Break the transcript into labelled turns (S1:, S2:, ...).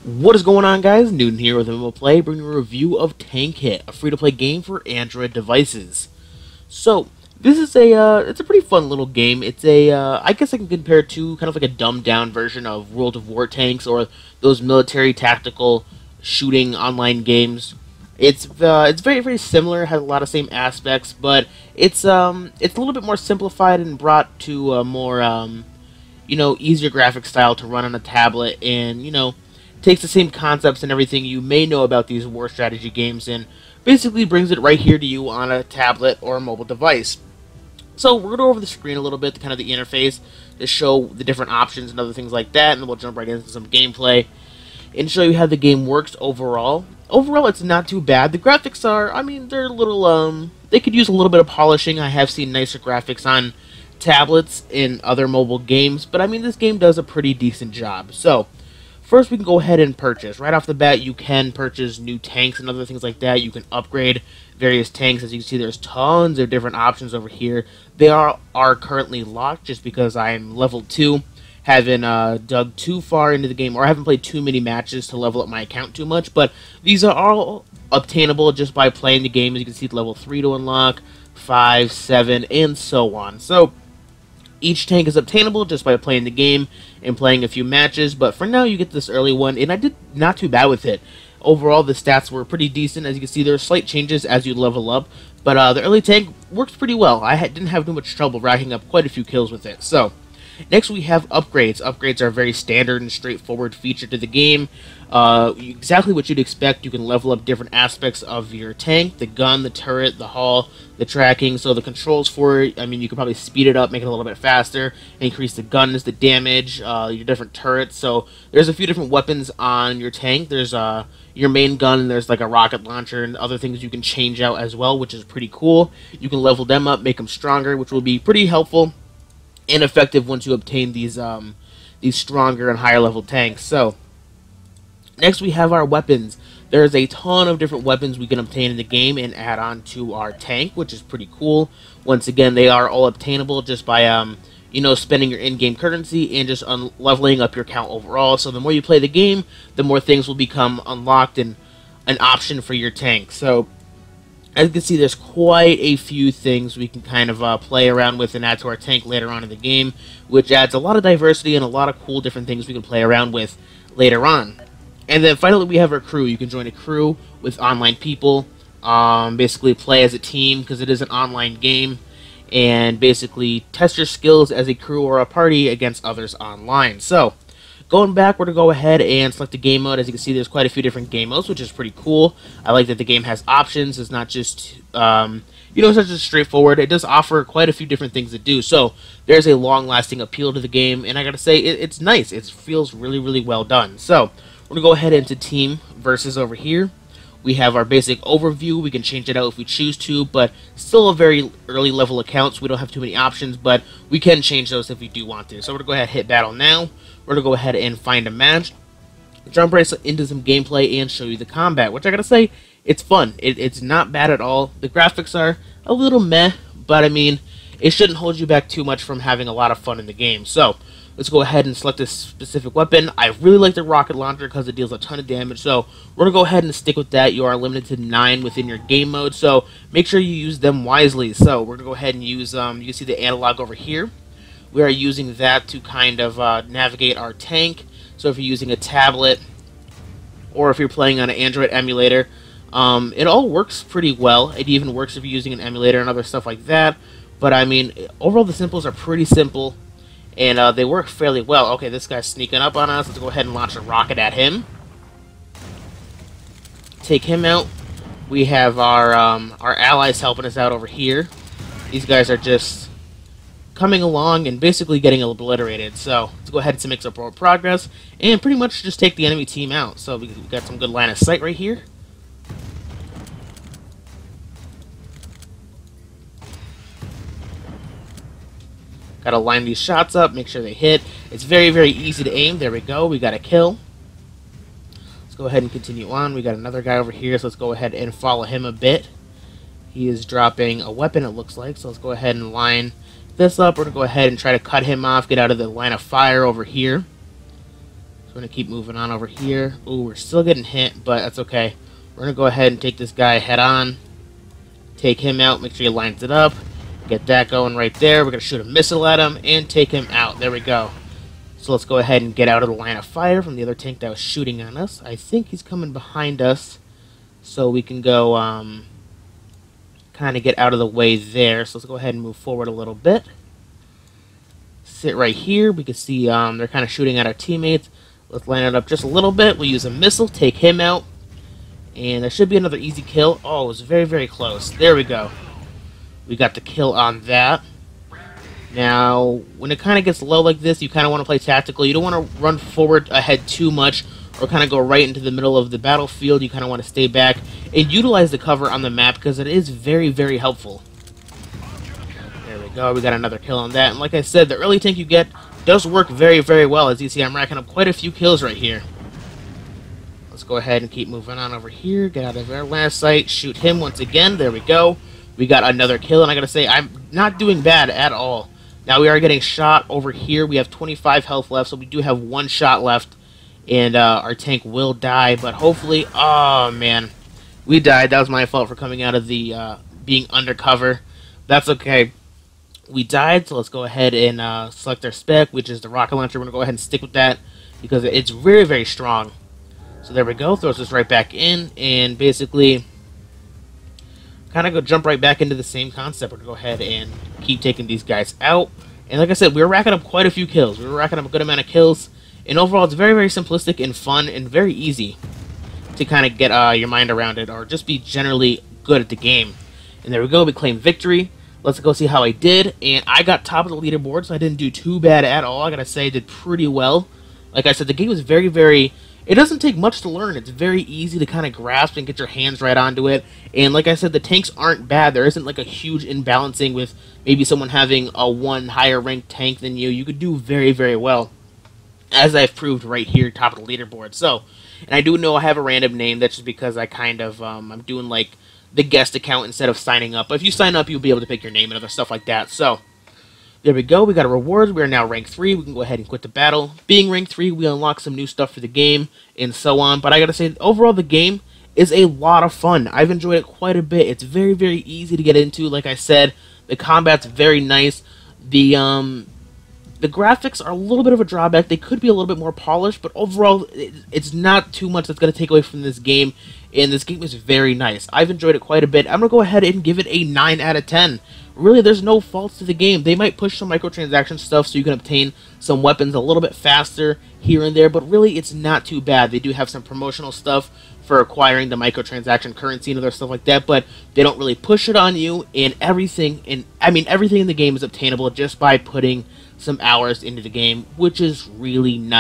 S1: What is going on, guys? Newton here with MMO Play, bringing a review of Tank Hit, a free-to-play game for Android devices. So, this is it's a pretty fun little game. It's I guess I can compare it to kind of like a dumbed-down version of World of War tanks or those military tactical shooting online games. It's very, very similar, has a lot of same aspects, but it's a little bit more simplified and brought to a more, easier graphic style to run on a tablet and, takes the same concepts and everything you may know about these war strategy games and basically brings it right here to you on a tablet or a mobile device. So we're going to go over the screen a little bit, kind of the interface, to show the different options and other things like that, and then we'll jump right into some gameplay and show you how the game works overall. Overall, it's not too bad. The graphics are, they're a little, they could use a little bit of polishing. I have seen nicer graphics on tablets in other mobile games, but this game does a pretty decent job. So, first, we can go ahead and purchase. Right off the bat, you can purchase new tanks and other things like that. You can upgrade various tanks. As you can see, there's tons of different options over here. They are currently locked just because I'm level 2. Haven't dug too far into the game, or I haven't played too many matches to level up my account too much. But these are all obtainable just by playing the game. As you can see, level 3 to unlock, 5, 7, and so on. So, each tank is obtainable just by playing the game and playing a few matches, but for now you get this early one, and I did not too bad with it. Overall, the stats were pretty decent. As you can see, there are slight changes as you level up, but the early tank works pretty well. I didn't have too much trouble racking up quite a few kills with it. So, next we have upgrades. Upgrades are a very standard and straightforward feature to the game. Exactly what you'd expect. You can level up different aspects of your tank, the gun, the turret, the hull, the tracking. So the controls for it, you can probably speed it up, make it a little bit faster, increase the guns, the damage, your different turrets. So there's a few different weapons on your tank. There's your main gun, and there's like a rocket launcher and other things you can change out as well, which is pretty cool. You can level them up, make them stronger, which will be pretty helpful and effective once you obtain these stronger and higher level tanks. So, next we have our weapons. There's a ton of different weapons we can obtain in the game and add on to our tank, which is pretty cool. Once again, they are all obtainable just by, spending your in-game currency and just leveling up your count overall. So the more you play the game, the more things will become unlocked and an option for your tank. So, as you can see, there's quite a few things we can kind of play around with and add to our tank later on in the game, which adds a lot of diversity and a lot of cool different things we can play around with later on. And then finally, we have our crew. You can join a crew with online people, basically play as a team because it is an online game, and basically test your skills as a crew or a party against others online. So, going back, we're going to go ahead and select the game mode. As you can see, there's quite a few different game modes, which is pretty cool. I like that the game has options. It's not just, it's not just straightforward. It does offer quite a few different things to do. So, there's a long-lasting appeal to the game, and I got to say, it's nice. It feels really, really well done. So, we're going to go ahead into Team Versus over here. We have our basic overview. We can change it out if we choose to, but still a very early level account, so we don't have too many options, but we can change those if we do want to. So we're going to go ahead and hit Battle now. We're going to go ahead and find a match, jump right into some gameplay, and show you the combat, which I got to say, it's fun. It's not bad at all. The graphics are a little meh, but it shouldn't hold you back too much from having a lot of fun in the game. So, let's go ahead and select this specific weapon. I really like the rocket launcher because it deals a ton of damage, so we're going to go ahead and stick with that. You are limited to 9 within your game mode, so make sure you use them wisely. So we're going to go ahead and use, you can see the analog over here. We are using that to kind of navigate our tank. So if you're using a tablet, or if you're playing on an Android emulator, it all works pretty well. It even works if you're using an emulator and other stuff like that. But overall the simples are pretty simple, and they work fairly well. Okay, this guy's sneaking up on us. Let's go ahead and launch a rocket at him. Take him out. We have our allies helping us out over here. These guys are just coming along and basically getting obliterated. So let's go ahead and make some progress and pretty much just take the enemy team out. So we got some good line of sight right here. Gotta line these shots up, make sure they hit. It's very, very easy to aim. There we go. We got a kill. Let's go ahead and continue on. We got another guy over here, so let's go ahead and follow him a bit. He is dropping a weapon, it looks like, so let's go ahead and line this up. We're going to go ahead and try to cut him off, get out of the line of fire over here. So we're going to keep moving on over here. Ooh, we're still getting hit, but that's okay. We're going to go ahead and take this guy head on. Take him out. Make sure he lines it up. Get that going right there. We're going to shoot a missile at him and take him out. There we go. So let's go ahead and get out of the line of fire from the other tank that was shooting on us. I think he's coming behind us, so we can go kind of get out of the way there. So let's go ahead and move forward a little bit. Sit right here. We can see they're kind of shooting at our teammates. Let's line it up just a little bit. We'll use a missile, take him out, and there should be another easy kill. Oh, it was very, very close. There we go. We got the kill on that. Now, when it kind of gets low like this, you kind of want to play tactical. You don't want to run forward ahead too much or kind of go right into the middle of the battlefield. You kind of want to stay back and utilize the cover on the map because it is very, very helpful. There we go. We got another kill on that. And like I said, the early tank you get does work very, very well. As you see, I'm racking up quite a few kills right here. Let's go ahead and keep moving on over here. Get out of our last sight. Shoot him once again. There we go. We got another kill, and I gotta say, I'm not doing bad at all. Now, we are getting shot over here. We have 25 health left, so we do have one shot left, and our tank will die, but hopefully... Oh, man. We died. That was my fault for coming out of the being undercover. That's okay. We died, so let's go ahead and select our spec, which is the rocket launcher. We're going to go ahead and stick with that because it's very, very strong. So there we go. Throws us right back in, and basically kind of go jump right back into the same concept. We're going to go ahead and keep taking these guys out. And like I said, we were racking up quite a few kills. We were racking up a good amount of kills. And overall, it's very, very simplistic and fun and very easy to kind of get your mind around it or just be generally good at the game. And there we go. We claimed victory. Let's go see how I did. And I got top of the leaderboard, so I didn't do too bad at all. I got to say, I did pretty well. Like I said, the game was very, very... It doesn't take much to learn. It's very easy to kind of grasp and get your hands right onto it. And like I said, the tanks aren't bad. There isn't like a huge imbalancing with maybe someone having a one higher ranked tank than you. You could do very, very well, as I've proved right here, top of the leaderboard. So, and I do know I have a random name. That's just because I kind of, I'm doing like the guest account instead of signing up. But if you sign up, you'll be able to pick your name and other stuff like that. So, there we go. We got a reward. We are now rank 3. We can go ahead and quit the battle. Being rank 3, we unlock some new stuff for the game and so on. But I gotta say, overall, the game is a lot of fun. I've enjoyed it quite a bit. It's very, very easy to get into. Like I said, the combat's very nice. The graphics are a little bit of a drawback. They could be a little bit more polished, but overall, it's not too much that's going to take away from this game, and this game is very nice. I've enjoyed it quite a bit. I'm going to go ahead and give it a 9 out of 10. Really, there's no faults to the game. They might push some microtransaction stuff so you can obtain some weapons a little bit faster here and there, but really, it's not too bad. They do have some promotional stuff for acquiring the microtransaction currency and other stuff like that, but they don't really push it on you, and everything in the game is obtainable just by putting some hours into the game, which is really nice.